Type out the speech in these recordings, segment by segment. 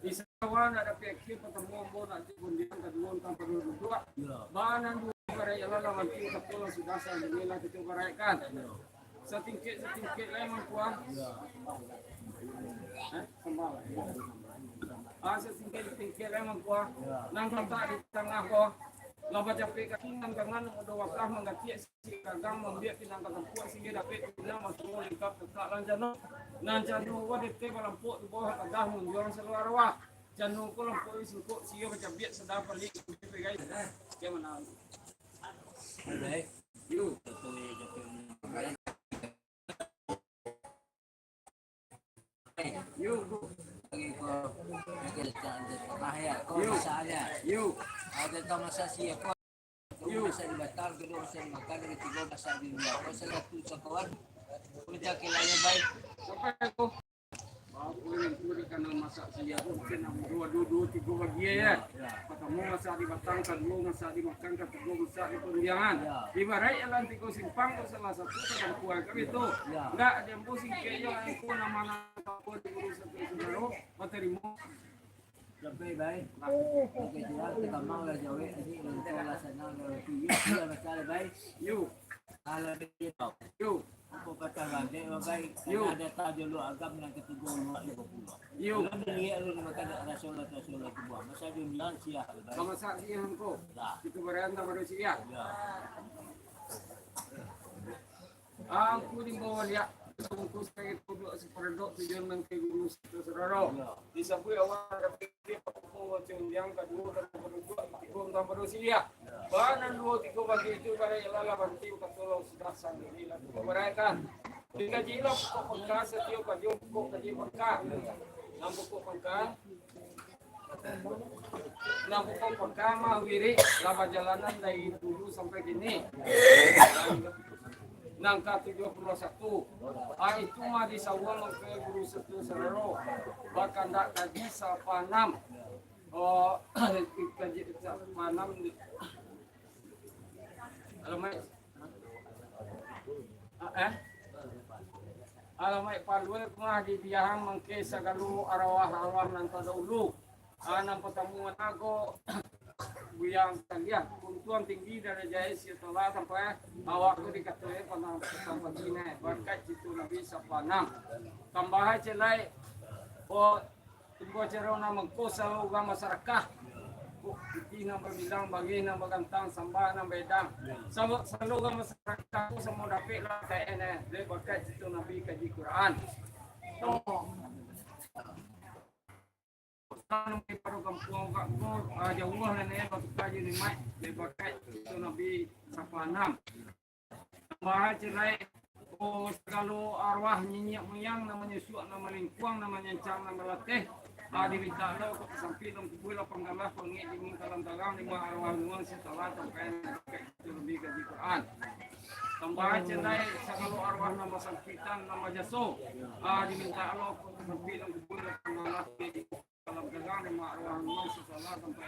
Isawan ada pihak pertemuan bon nanti kundian kedua tanpa dua banan dua para ialah lawan kita pulang sudah saya nilai kita berikan setingkit lemon kuah sembal setingkit lemon kuah nang tak di tengah ko lawan capek kakinan kangan udah waktu mengganti si gagang membiak pinang kagam kuah sehingga dapat bilang masuk lengkap tetap lanjano wadah teh lampuk di bawah kadah menjual seluar wah janu ko lampuk isuk siyo macam biak sedap balik guys gimana baik yuk bagi ko bahaya ko misalnya ada masa siya ko sa batal kedua sa makan dari tiga masa di dunia ko sa satu kawan kita kilanya baik sampai aku boleh karena masak siya ko kena dua tiga bagian ya ketemu masak di batang kedua masak di makan kedua masak di pendiangan ibarat yang tiko simpang ko salah satu kan kuah kami itu enggak ada yang pusing kayaknya aku nama apa di urusan saudara materi mo sampai baik oke jual kita mau lah jawe ini untuk alasan orang tiga dia masalah baik yuk kalau begitu yuk apa kata bagi baik ada tajuk lu agam yang ketiga yuk dia lu makan rasul buah masa dunia sia sama saksi yang ko itu beranda manusia aku di bawah dia aku saya kudu seperdok tujuan mengke guru saudara disebut awal dapat aku yang kedua ikut tanpa manusia banan dua tiga bagi itu pada ialah banti katolong sudah sendiri lalu berikan jika jilo kok pengkah setiap kaji kok kaji pengkah nampu kok pengkah mah wiri lama jalanan dari dulu sampai kini nangka 71 itu mah disawal ke guru satu serero bahkan tak kaji sapanam kaji sapanam alamai palwe mah di biahang mangke sagalu arwah nan tadulu anam pertemuan aku buyang kalian untuan tinggi dari jaya setelah sampai awakku dikatakan pada sampai sini berkat itu Nabi Sapanam tambah celai tunggu cerona mengko selalu masyarakat Iti nang berbilang bagi nang bagantang sambah nang bedang selalu masyarakat semua dapat lah kayak ini berkat itu Nabi kaji Quran nang paru kampung ko jauh lah nih batu kaji ni mai berkat itu Nabi Sapanam tambah cerai kalau arwah nyinyek moyang namanya suak nama lingkuang namanya cang nama latih diminta lo ke samping dalam kubur penggalah pengik dingin dalam dalam lima arwah nuang setelah sampai itu lebih kaji Quran tambah cerai kalau arwah nama sampitan nama jaso diminta lo ke samping dalam kubur penggalah dalam dalam lima arwah nuang setelah sampai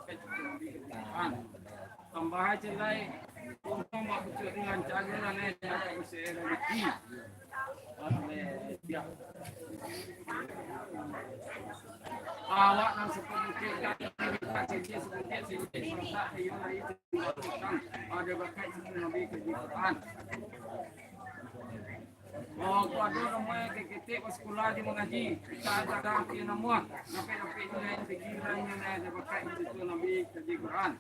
itu lebih kaji Quran tambah cerai untuk maksud dengan jalan yang usia rezeki awak nang seperti kita cici seperti serta ada berkat itu Nabi kejiwaan kuadu namanya kita sekolah di mengaji kita ada api namuah napi nilai pikirannya ada berkat itu Nabi kejiwaan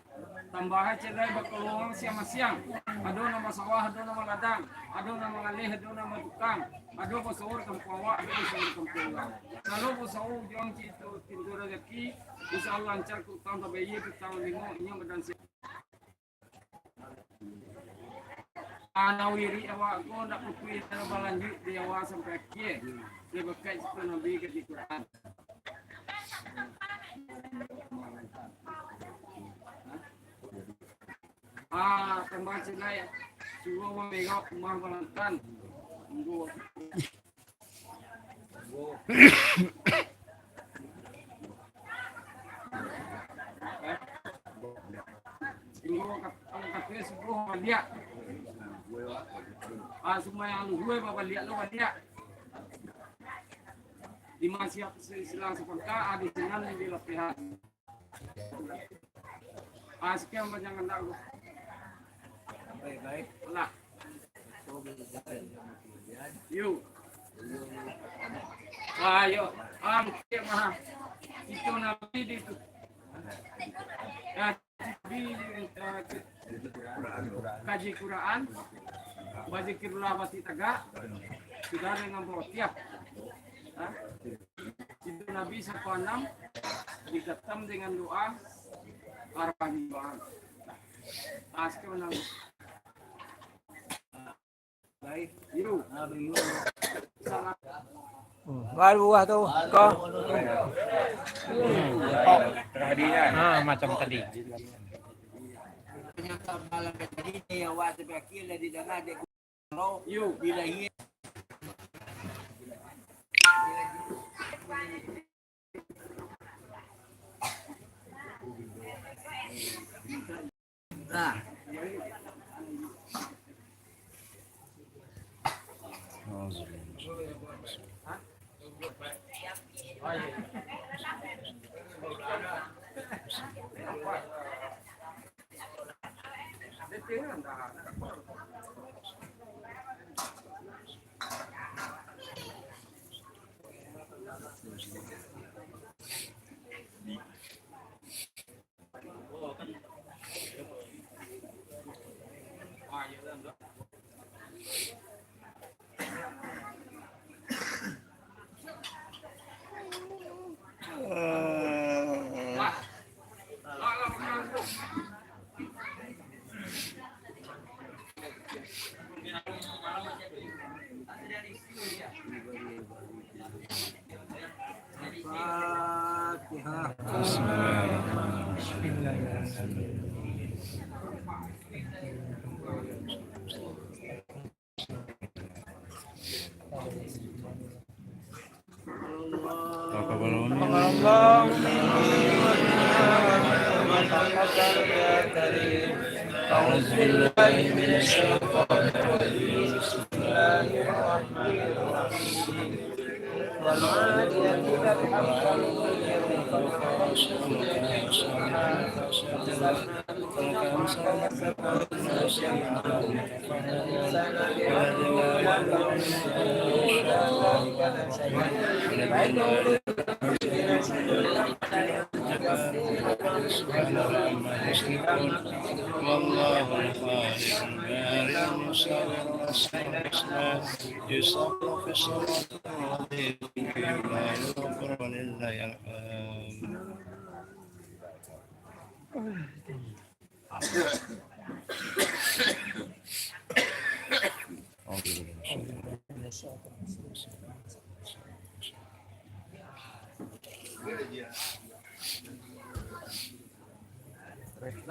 tambah cerai berkeluang siang ada nama sawah ada nama ladang ada nama ngalih ada nama tukang ada pesawur kampung awak ada pesawur kampung awak kalau pesawur jangan itu pintu rezeki insyaallah lancar ku tahun bayi ke tahun 5 nya badan nawiri awak ko nak pupui dalam lanjut di awak sampai akhir dia berkat itu Nabi ke Quran tambah celai suruh memegak rumah Balantan tunggu katanya sebuah dia semua yang gue bapak lihat lo dia di masyarakat silang sepengka adi dengan yang dilepihan. Sekian banyak aku. Baik-baik. Lah. Yuk. Ayo, mungkin mah itu nabi itu. Kaji Quran, bazikirullah mati tegak, sudah dengan tiap. Itu Nabi 16 diketam dengan doa arwah doa. Aska menang. Baik. Yuk. Salam. Wal buah tuh kok. Macam tadi. Ternyata malam tadi yang waktu berakhir di dengar dia roh Yuk. bila ia nah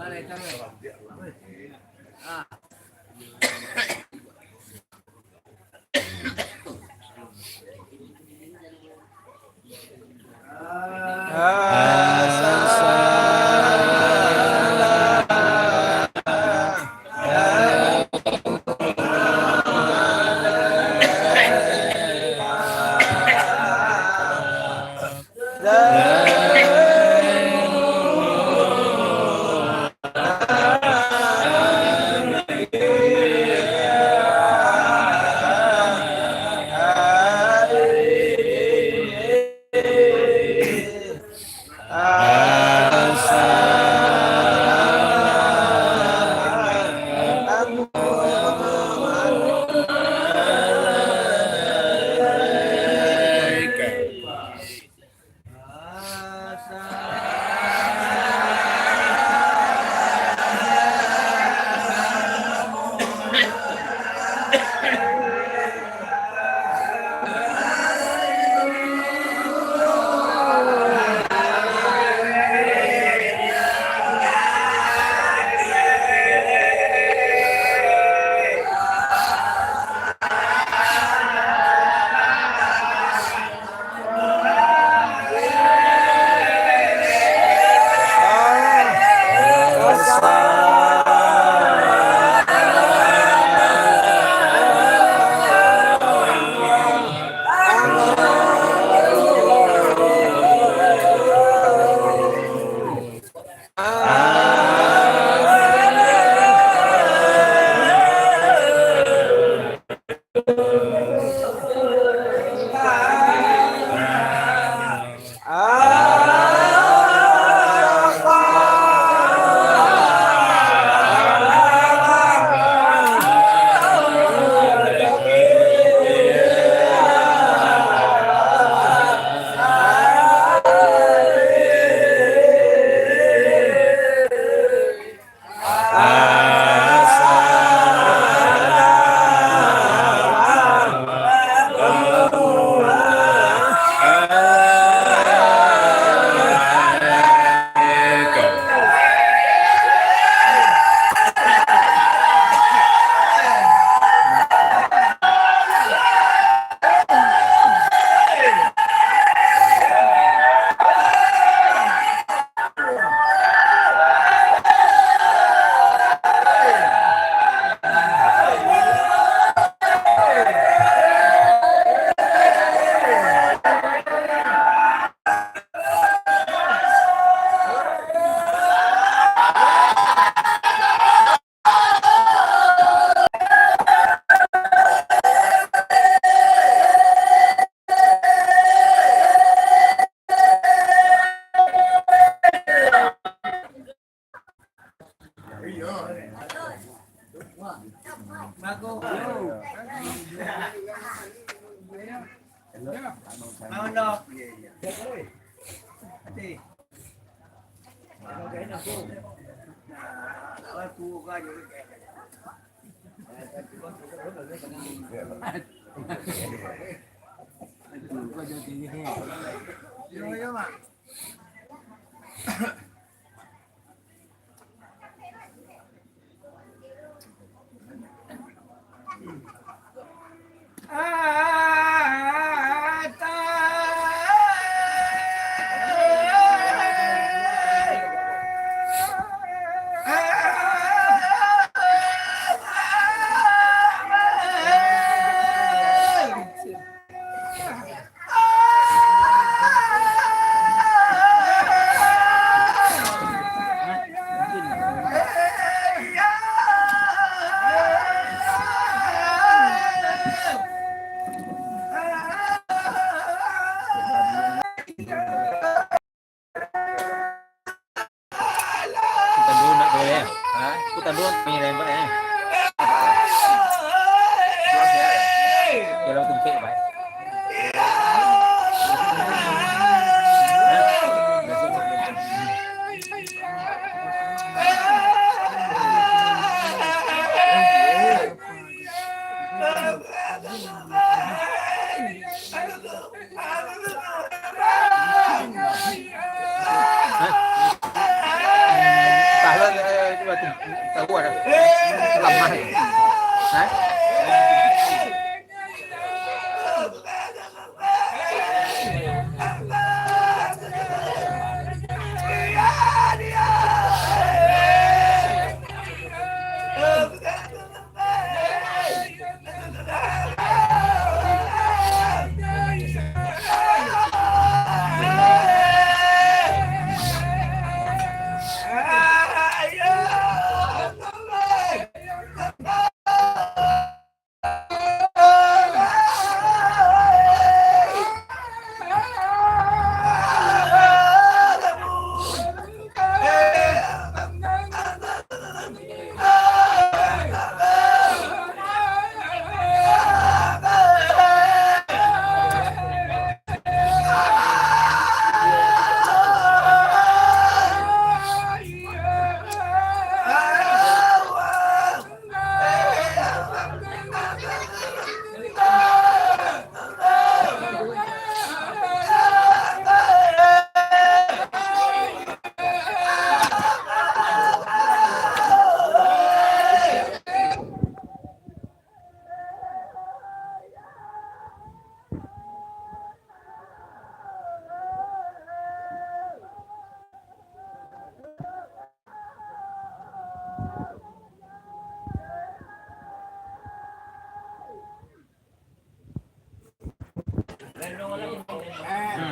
balik kami. Mau dong. Kita dulu nak boleh. Kita dulu ni lembut Kalau tumpik baik. Tahu ada lemah.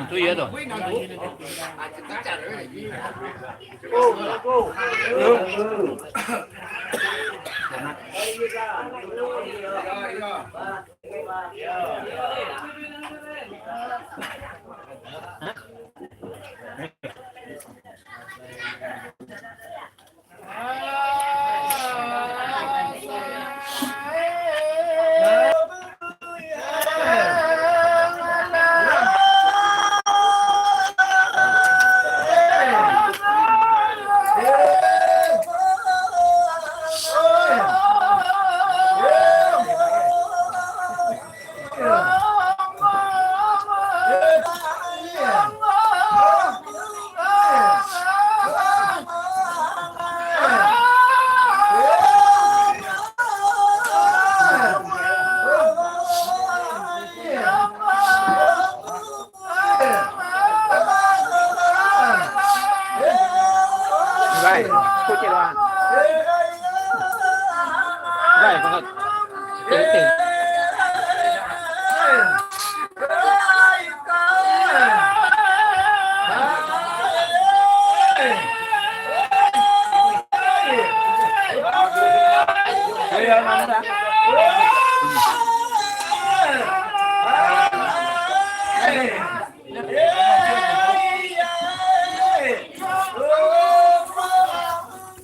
Tu ya tu.